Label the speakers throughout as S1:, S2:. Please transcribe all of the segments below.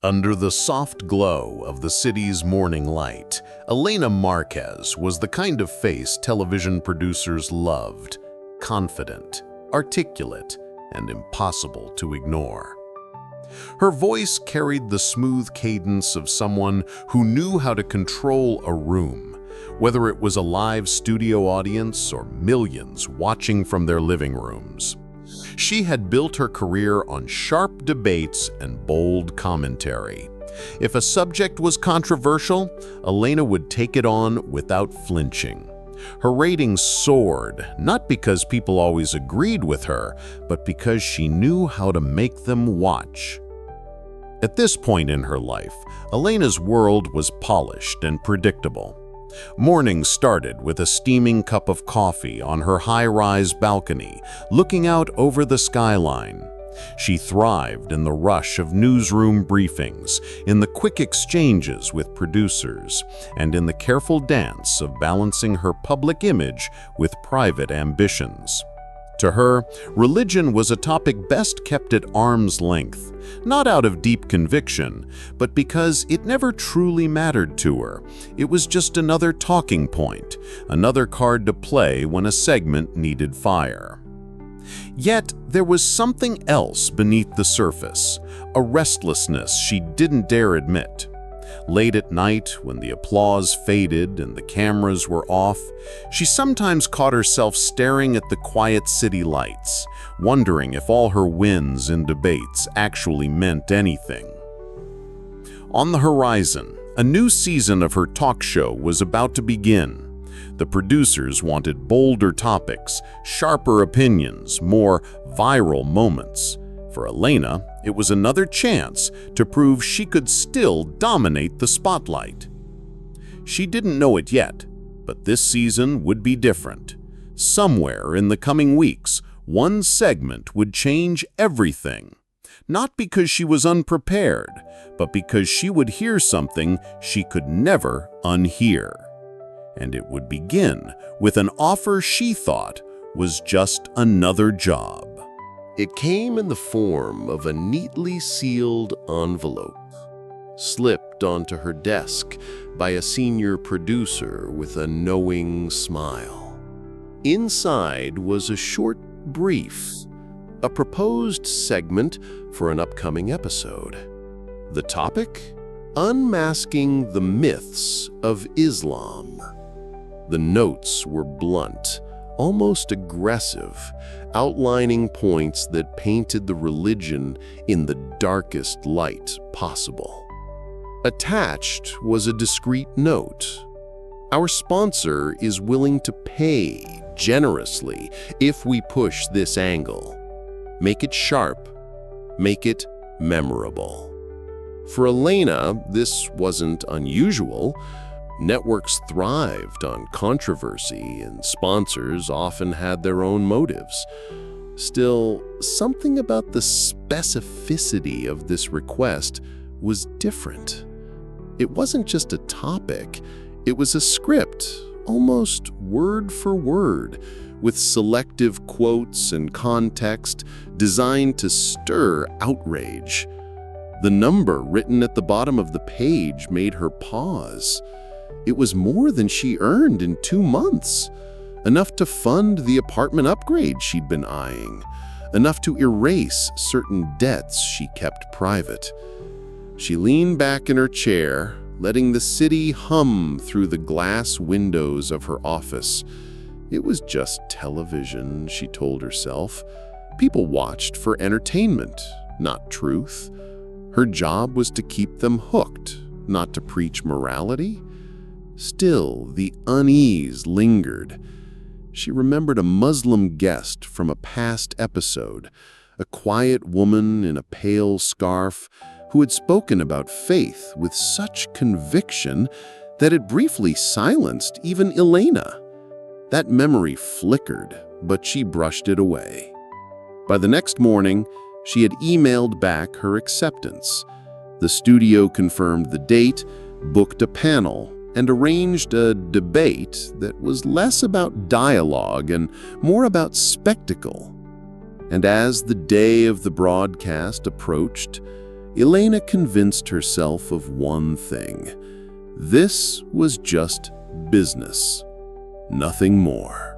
S1: Under the soft glow of the city's morning light, Elena Marquez was the kind of face television producers loved, confident, articulate, and impossible to ignore. Her voice carried the smooth cadence of someone who knew how to control a room, whether it was a live studio audience or millions watching from their living rooms. She had built her career on sharp debates and bold commentary. If a subject was controversial, Elena would take it on without flinching. Her ratings soared, not because people always agreed with her, but because she knew how to make them watch. At this point in her life, Elena's world was polished and predictable. Mornings started with a steaming cup of coffee on her high-rise balcony, looking out over the skyline. She thrived in the rush of newsroom briefings, in the quick exchanges with producers, and in the careful dance of balancing her public image with private ambitions. To her, religion was a topic best kept at arm's length, not out of deep conviction, but because it never truly mattered to her. It was just another talking point, another card to play when a segment needed fire. Yet there was something else beneath the surface, a restlessness she didn't dare admit. Late at night, when the applause faded and the cameras were off, she sometimes caught herself staring at the quiet city lights, wondering if all her wins in debates actually meant anything. On the horizon, a new season of her talk show was about to begin. The producers wanted bolder topics, sharper opinions, more viral moments. For Elena, it was another chance to prove she could still dominate the spotlight. She didn't know it yet, but this season would be different. Somewhere in the coming weeks, one segment would change everything. Not because she was unprepared, but because she would hear something she could never unhear. And it would begin with an offer she thought was just another job.
S2: It came in the form of a neatly sealed envelope, slipped onto her desk by a senior producer with a knowing smile. Inside was a short brief, a proposed segment for an upcoming episode. The topic? Unmasking the myths of Islam. The notes were blunt, almost aggressive, outlining points that painted the religion in the darkest light possible. Attached was a discreet note. Our sponsor is willing to pay generously if we push this angle. Make it sharp, make it memorable. For Elena, this wasn't unusual. Networks thrived on controversy, and sponsors often had their own motives. Still, something about the specificity of this request was different. It wasn't just a topic, it was a script, almost word for word, with selective quotes and context designed to stir outrage. The number written at the bottom of the page made her pause. It was more than she earned in 2 months, enough to fund the apartment upgrade she'd been eyeing, enough to erase certain debts she kept private. She leaned back in her chair, letting the city hum through the glass windows of her office. It was just television, she told herself. People watched for entertainment, not truth. Her job was to keep them hooked, not to preach morality. Still, the unease lingered. She remembered a Muslim guest from a past episode, a quiet woman in a pale scarf who had spoken about faith with such conviction that it briefly silenced even Elena. That memory flickered, but she brushed it away. By the next morning, she had emailed back her acceptance. The studio confirmed the date, booked a panel, and arranged a debate that was less about dialogue and more about spectacle. And as the day of the broadcast approached, Elena convinced herself of one thing. This was just business, nothing more.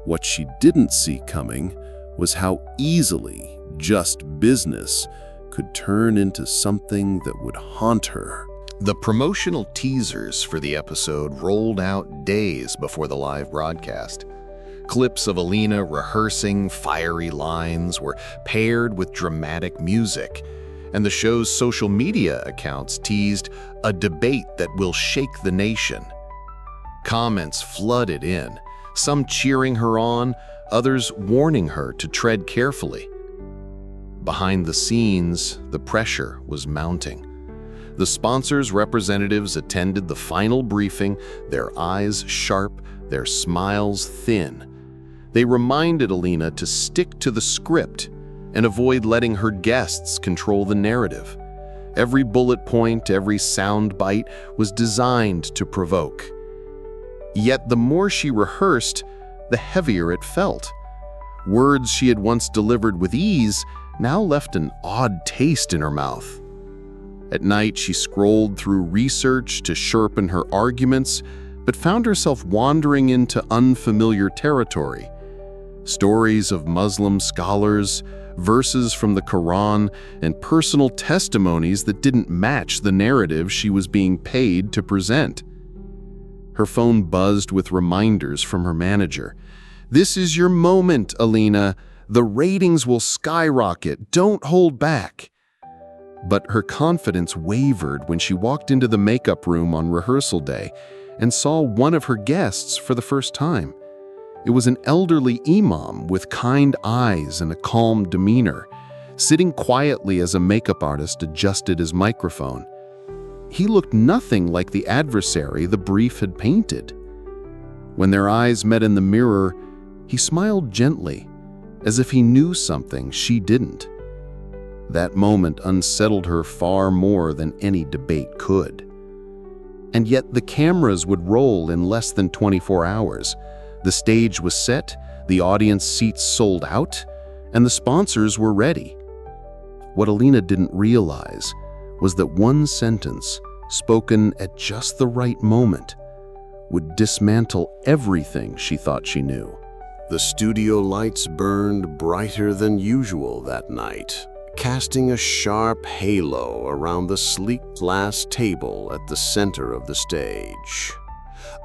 S2: What she didn't see coming was how easily just business could turn into something that would haunt her.
S1: The promotional teasers for the episode rolled out days before the live broadcast. Clips of Alina rehearsing fiery lines were paired with dramatic music, and the show's social media accounts teased a debate that will shake the nation. Comments flooded in, some cheering her on, others warning her to tread carefully. Behind the scenes, the pressure was mounting. The sponsors' representatives attended the final briefing, their eyes sharp, their smiles thin. They reminded Alina to stick to the script and avoid letting her guests control the narrative. Every bullet point, every sound bite was designed to provoke. Yet the more she rehearsed, the heavier it felt. Words she had once delivered with ease now left an odd taste in her mouth. At night, she scrolled through research to sharpen her arguments, but found herself wandering into unfamiliar territory. Stories of Muslim scholars, verses from the Qur'an, and personal testimonies that didn't match the narrative she was being paid to present. Her phone buzzed with reminders from her manager. "This is your moment, Alina. The ratings will skyrocket. Don't hold back." But her confidence wavered when she walked into the makeup room on rehearsal day and saw one of her guests for the first time. It was an elderly imam with kind eyes and a calm demeanor, sitting quietly as a makeup artist adjusted his microphone. He looked nothing like the adversary the brief had painted. When their eyes met in the mirror, he smiled gently, as if he knew something she didn't. That moment unsettled her far more than any debate could. And yet the cameras would roll in less than 24 hours. The stage was set, the audience seats sold out, and the sponsors were ready. What Alina didn't realize was that one sentence, spoken at just the right moment, would dismantle everything she thought she knew.
S2: The studio lights burned brighter than usual that night, casting a sharp halo around the sleek glass table at the center of the stage.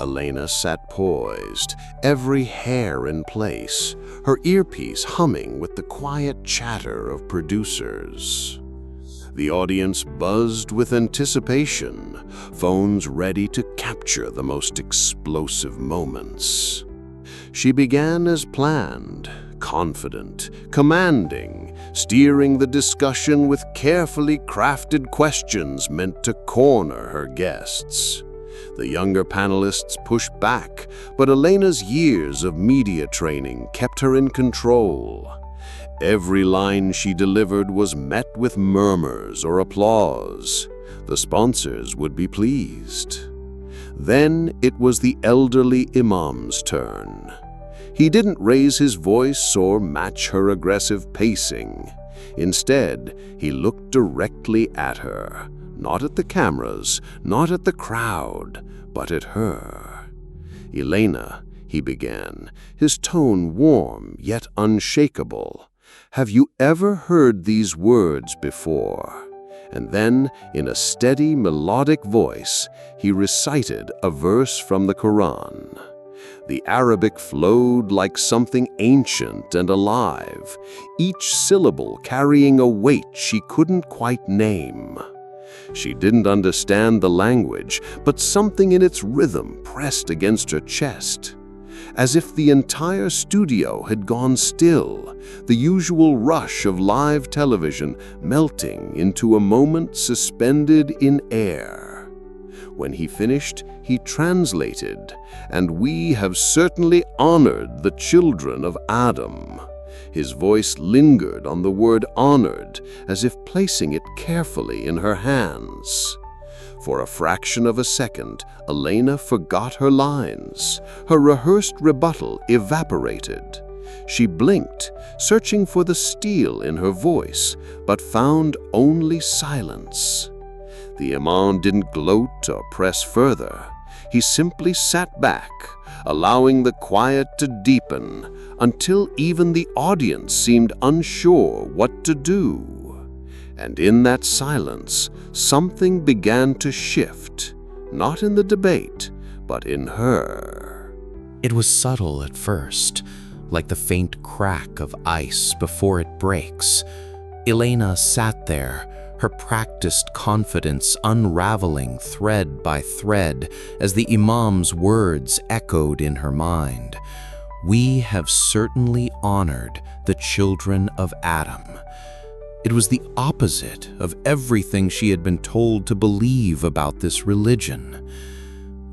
S2: Elena sat poised, every hair in place, her earpiece humming with the quiet chatter of producers. The audience buzzed with anticipation, phones ready to capture the most explosive moments. She began as planned, confident, commanding, steering the discussion with carefully crafted questions meant to corner her guests. The younger panelists pushed back, but Elena's years of media training kept her in control. Every line she delivered was met with murmurs or applause. The sponsors would be pleased. Then it was the elderly imam's turn. He didn't raise his voice or match her aggressive pacing. Instead, he looked directly at her. Not at the cameras, not at the crowd, but at her. "Elena," he began, his tone warm yet unshakable, "have you ever heard these words before?" And then, in a steady, melodic voice, he recited a verse from the Qur'an. The Arabic flowed like something ancient and alive, each syllable carrying a weight she couldn't quite name. She didn't understand the language, but something in its rhythm pressed against her chest. As if the entire studio had gone still, the usual rush of live television melting into a moment suspended in air. When he finished, he translated, "And we have certainly honored the children of Adam." His voice lingered on the word honored, as if placing it carefully in her hands. For a fraction of a second, Elena forgot her lines. Her rehearsed rebuttal evaporated. She blinked, searching for the steel in her voice, but found only silence. The imam didn't gloat or press further. He simply sat back, allowing the quiet to deepen until even the audience seemed unsure what to do. And in that silence, something began to shift, not in the debate, but in her.
S3: It was subtle at first, like the faint crack of ice before it breaks. Elena sat there, her practiced confidence unraveling thread by thread as the imam's words echoed in her mind. We have certainly honored the children of Adam. It was the opposite of everything she had been told to believe about this religion.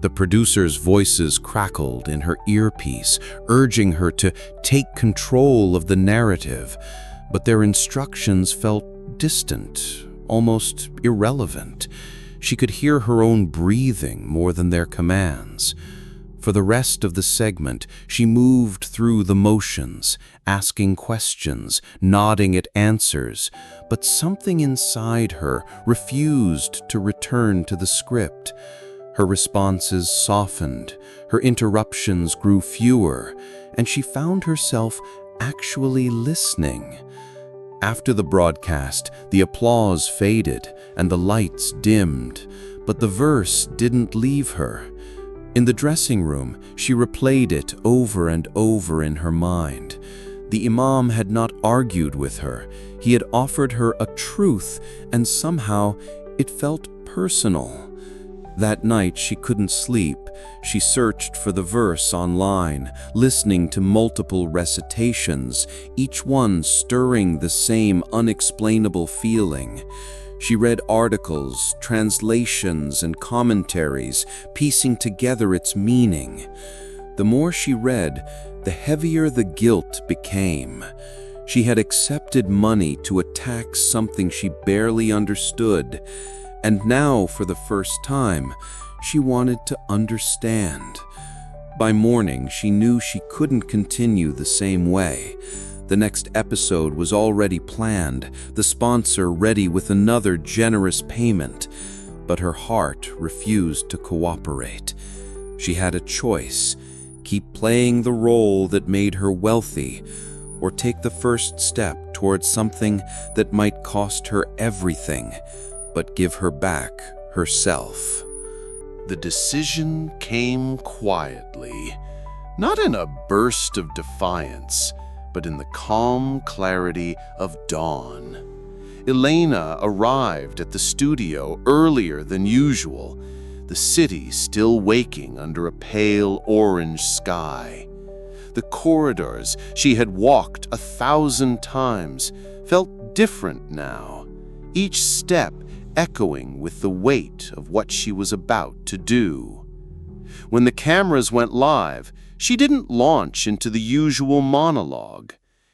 S3: The producers' voices crackled in her earpiece, urging her to take control of the narrative, but their instructions felt distant, almost irrelevant. She could hear her own breathing more than their commands. For the rest of the segment, she moved through the motions, asking questions, nodding at answers, but something inside her refused to return to the script. Her responses softened, her interruptions grew fewer, and she found herself actually listening. After the broadcast, the applause faded and the lights dimmed, but the verse didn't leave her. In the dressing room, she replayed it over and over in her mind. The imam had not argued with her. He had offered her a truth, and somehow it felt personal. That night she couldn't sleep. She searched for the verse online, listening to multiple recitations, each one stirring the same unexplainable feeling. She read articles, translations, and commentaries, piecing together its meaning. The more she read, the heavier the guilt became. She had accepted money to attack something she barely understood. And now, for the first time, she wanted to understand. By morning, she knew she couldn't continue the same way. The next episode was already planned, the sponsor ready with another generous payment. But her heart refused to cooperate. She had a choice: keep playing the role that made her wealthy, or take the first step towards something that might cost her everything, but give her back herself.
S2: The decision came quietly, not in a burst of defiance, but in the calm clarity of dawn. Elena arrived at the studio earlier than usual, the city still waking under a pale orange sky. The corridors she had walked 1,000 times felt different now, each step echoing with the weight of what she was about to do. When the cameras went live, she didn't launch into the usual monologue.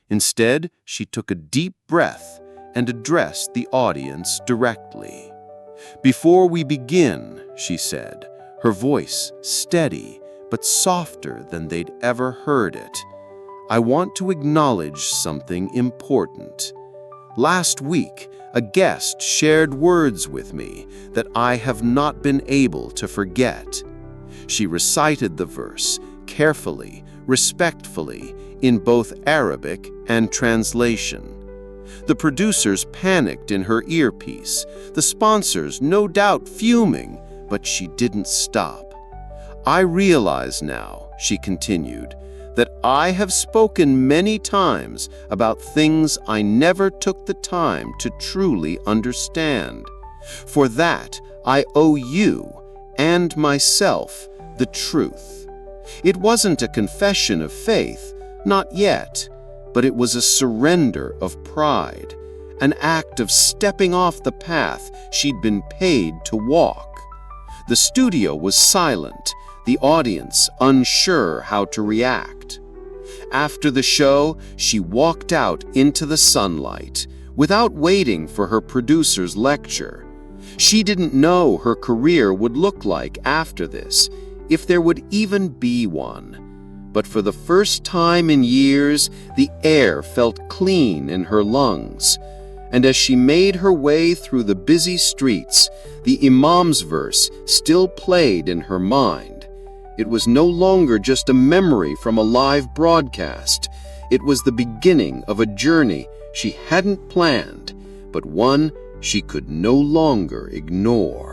S2: Instead, she took a deep breath and addressed the audience directly. "Before we begin," she said, her voice steady but softer than they'd ever heard it, "I want to acknowledge something important. Last week, a guest shared words with me that I have not been able to forget." She recited the verse carefully, respectfully, in both Arabic and translation. The producers panicked in her earpiece, the sponsors no doubt fuming, but she didn't stop. "I realize now," she continued, "that I have spoken many times about things I never took the time to truly understand. For that, I owe you and myself the truth. It wasn't a confession of faith, not yet, but it was a surrender of pride, an act of stepping off the path she'd been paid to walk." The studio was silent, the audience unsure how to react. After the show, she walked out into the sunlight, without waiting for her producer's lecture. She didn't know her career would look like after this, if there would even be one.
S4: but for the first time in years, the air felt clean in her lungs. And as she made her way through the busy streets, the imam's verse still played in her mind. It was no longer just a memory from a live broadcast. It was the beginning of a journey she hadn't planned, but one she could no longer ignore.